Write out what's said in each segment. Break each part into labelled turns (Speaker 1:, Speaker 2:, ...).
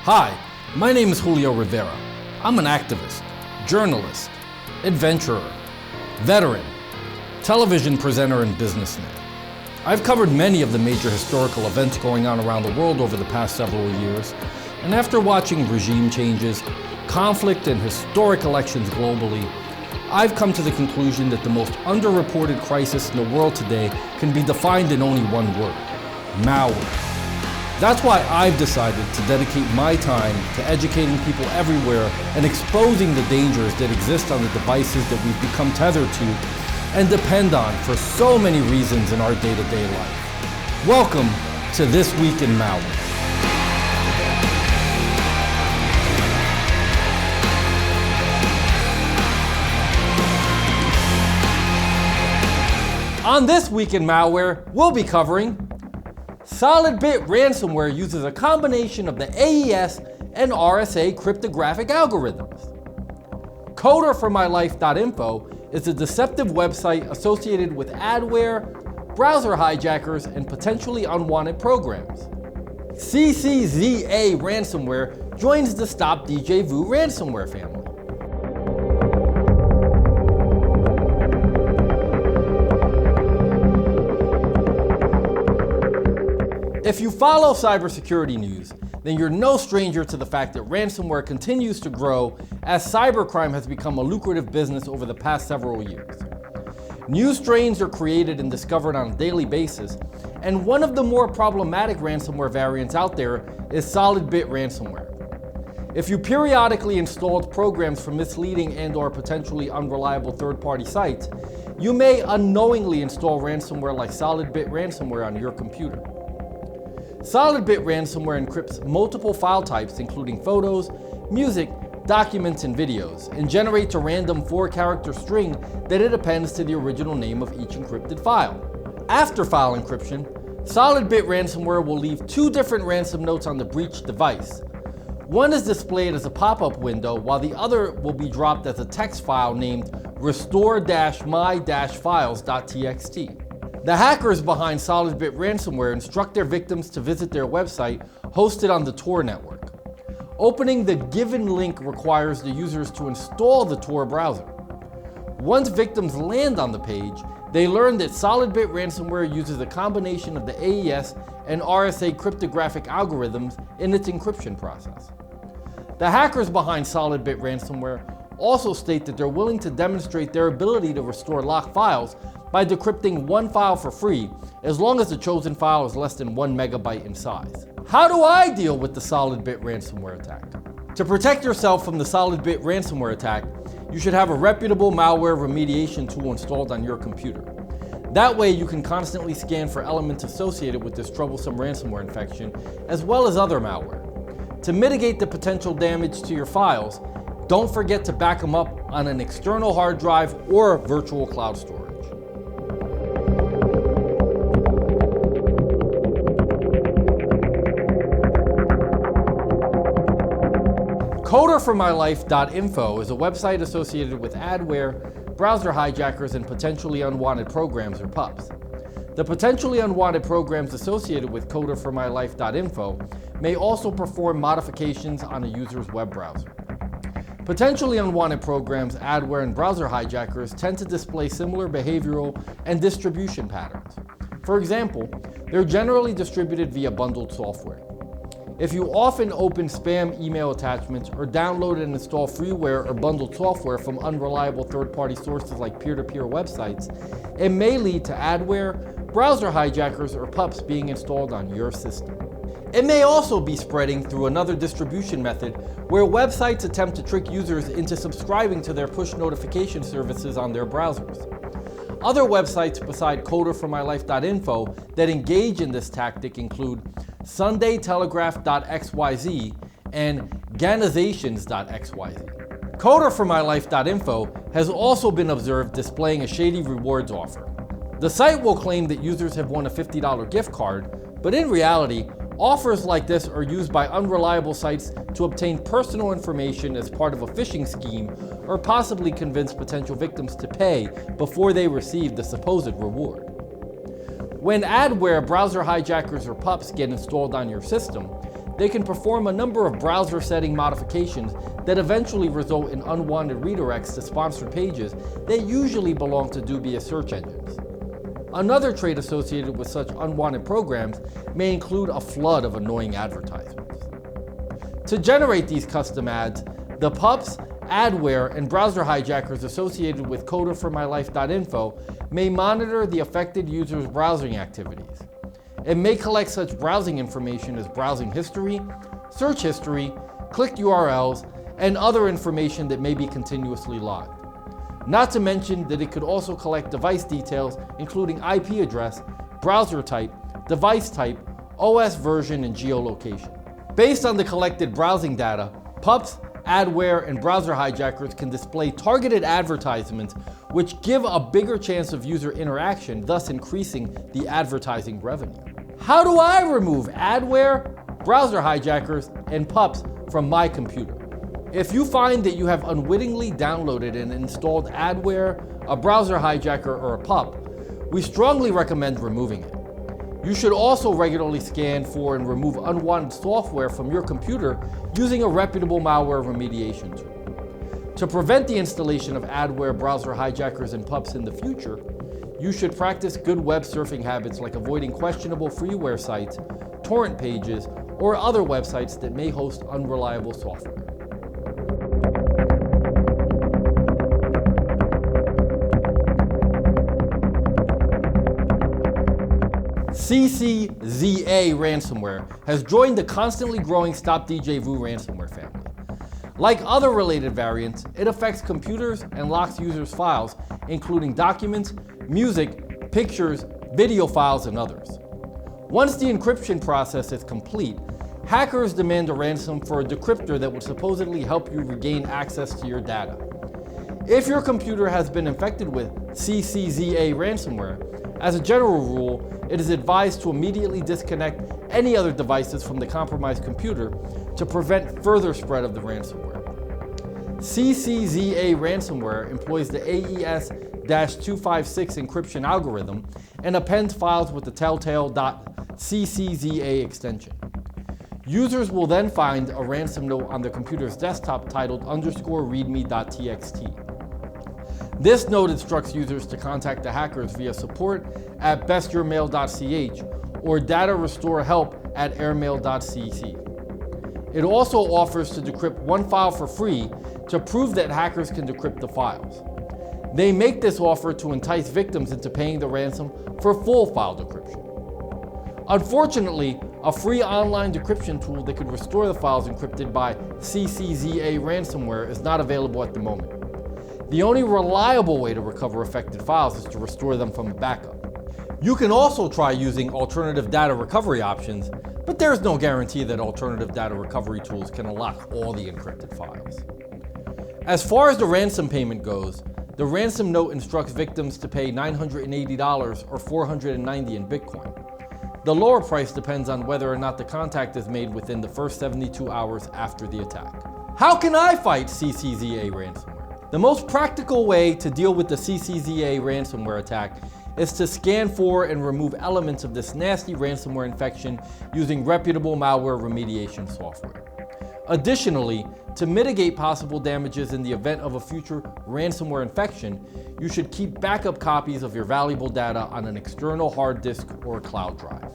Speaker 1: Hi, my name is Julio Rivera. I'm an activist, journalist, adventurer, veteran, television presenter, and businessman. I've covered many of the major historical events going on around the world over the past several years, and after watching regime changes, conflict, and historic elections globally, I've come to the conclusion that the most underreported crisis in the world today can be defined in only one word: malware. That's why I've decided to dedicate my time to educating people everywhere and exposing the dangers that exist on the devices that we've become tethered to and depend on for so many reasons in our day-to-day life. Welcome to This Week in Malware. On This Week in Malware, we'll be covering SolidBit Ransomware uses a combination of the AES and RSA cryptographic algorithms. Coderformylife.info is a deceptive website associated with adware, browser hijackers, and potentially unwanted programs. CCZA Ransomware joins the Stop DJVU ransomware family. If you follow cybersecurity news, then you're no stranger to the fact that ransomware continues to grow as cybercrime has become a lucrative business over the past several years. New strains are created and discovered on a daily basis, and one of the more problematic ransomware variants out there is SolidBit Ransomware. If you periodically installed programs from misleading and/or potentially unreliable third-party sites, you may unknowingly install ransomware like SolidBit Ransomware on your computer. SolidBit Ransomware encrypts multiple file types including photos, music, documents, and videos, and generates a random 4-character string that it appends to the original name of each encrypted file. After file encryption, SolidBit Ransomware will leave 2 different ransom notes on the breached device. One is displayed as a pop-up window, while the other will be dropped as a text file named restore-my-files.txt. The hackers behind SolidBit Ransomware instruct their victims to visit their website hosted on the Tor network. Opening the given link requires the users to install the Tor browser. Once victims land on the page, they learn that SolidBit Ransomware uses a combination of the AES and RSA cryptographic algorithms in its encryption process. The hackers behind SolidBit Ransomware also state that they're willing to demonstrate their ability to restore locked files by decrypting one file for free, as long as the chosen file is less than 1 megabyte in size. How do I deal with the SolidBit ransomware attack? To protect yourself from the SolidBit ransomware attack, you should have a reputable malware remediation tool installed on your computer. That way you can constantly scan for elements associated with this troublesome ransomware infection, as well as other malware. To mitigate the potential damage to your files, don't forget to back them up on an external hard drive or virtual cloud storage. Coderformylife.info is a website associated with adware, browser hijackers, and potentially unwanted programs or pups. The potentially unwanted programs associated with Coderformylife.info may also perform modifications on a user's web browser. Potentially unwanted programs, adware, and browser hijackers tend to display similar behavioral and distribution patterns. For example, they're generally distributed via bundled software. If you often open spam email attachments or download and install freeware or bundled software from unreliable third-party sources like peer-to-peer websites, it may lead to adware, browser hijackers, or pups being installed on your system. It may also be spreading through another distribution method where websites attempt to trick users into subscribing to their push notification services on their browsers. Other websites beside Coderformylife.info that engage in this tactic include SundayTelegraph.xyz and Ganizations.xyz. Coderformylife.info has also been observed displaying a shady rewards offer. The site will claim that users have won a $50 gift card, but in reality, offers like this are used by unreliable sites to obtain personal information as part of a phishing scheme or possibly convince potential victims to pay before they receive the supposed reward. When adware, browser hijackers, or pups get installed on your system, they can perform a number of browser setting modifications that eventually result in unwanted redirects to sponsored pages that usually belong to dubious search engines. Another trait associated with such unwanted programs may include a flood of annoying advertisements. To generate these custom ads, the pups, adware, and browser hijackers associated with Coderformylife.info may monitor the affected user's browsing activities. It may collect such browsing information as browsing history, search history, clicked URLs, and other information that may be continuously logged. Not to mention that it could also collect device details including IP address, browser type, device type, OS version, and geolocation. Based on the collected browsing data, pups, adware, and browser hijackers can display targeted advertisements which give a bigger chance of user interaction, thus increasing the advertising revenue. How do I remove adware, browser hijackers, and pups from my computer? If you find that you have unwittingly downloaded and installed adware, a browser hijacker, or a pup, we strongly recommend removing it. You should also regularly scan for and remove unwanted software from your computer using a reputable malware remediation tool. To prevent the installation of adware, browser hijackers, and pups in the future, you should practice good web surfing habits like avoiding questionable freeware sites, torrent pages, or other websites that may host unreliable software. CCZA Ransomware has joined the constantly growing Stop DJVU ransomware family. Like other related variants, it affects computers and locks users' files, including documents, music, pictures, video files, and others. Once the encryption process is complete, hackers demand a ransom for a decryptor that would supposedly help you regain access to your data. If your computer has been infected with CCZA ransomware, as a general rule, it is advised to immediately disconnect any other devices from the compromised computer to prevent further spread of the ransomware. CCZA ransomware employs the AES-256 encryption algorithm and appends files with the telltale .ccza extension. Users will then find a ransom note on their computer's desktop titled _readme.txt. This note instructs users to contact the hackers via support@bestyourmail.ch or datarestorehelp@airmail.cc. It also offers to decrypt one file for free to prove that hackers can decrypt the files. They make this offer to entice victims into paying the ransom for full file decryption. Unfortunately, a free online decryption tool that could restore the files encrypted by CCZA ransomware is not available at the moment. The only reliable way to recover affected files is to restore them from a backup. You can also try using alternative data recovery options, but there's no guarantee that alternative data recovery tools can unlock all the encrypted files. As far as the ransom payment goes, the ransom note instructs victims to pay $980 or $490 in Bitcoin. The lower price depends on whether or not the contact is made within the first 72 hours after the attack. How can I fight CCZA ransomware? The most practical way to deal with the CCZA ransomware attack is to scan for and remove elements of this nasty ransomware infection using reputable malware remediation software. Additionally, to mitigate possible damages in the event of a future ransomware infection, you should keep backup copies of your valuable data on an external hard disk or cloud drive.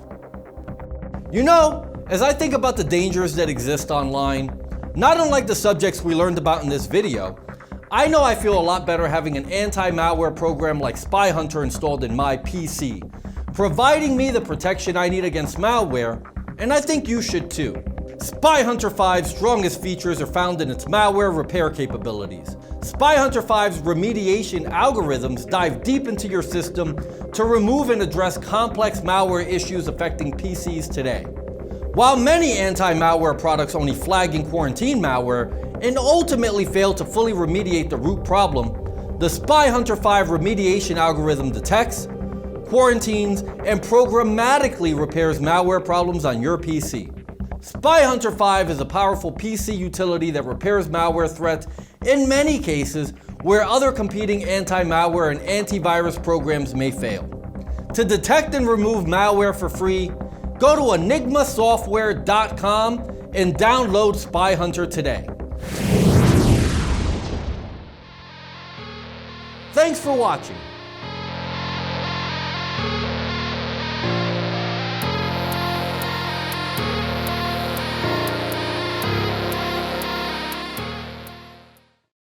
Speaker 1: You know, as I think about the dangers that exist online, not unlike the subjects we learned about in this video, I know I feel a lot better having an anti-malware program like Spy Hunter installed in my PC, providing me the protection I need against malware, and I think you should too. Spy Hunter 5's strongest features are found in its malware repair capabilities. Spy Hunter 5's remediation algorithms dive deep into your system to remove and address complex malware issues affecting PCs today. While many anti-malware products only flag and quarantine malware and ultimately fail to fully remediate the root problem, the Spy Hunter 5 remediation algorithm detects, quarantines, and programmatically repairs malware problems on your PC. Spy Hunter 5 is a powerful PC utility that repairs malware threats in many cases where other competing anti-malware and antivirus programs may fail. To detect and remove malware for free, Go to enigmasoftware.com and download Spy Hunter today. Thanks for watching.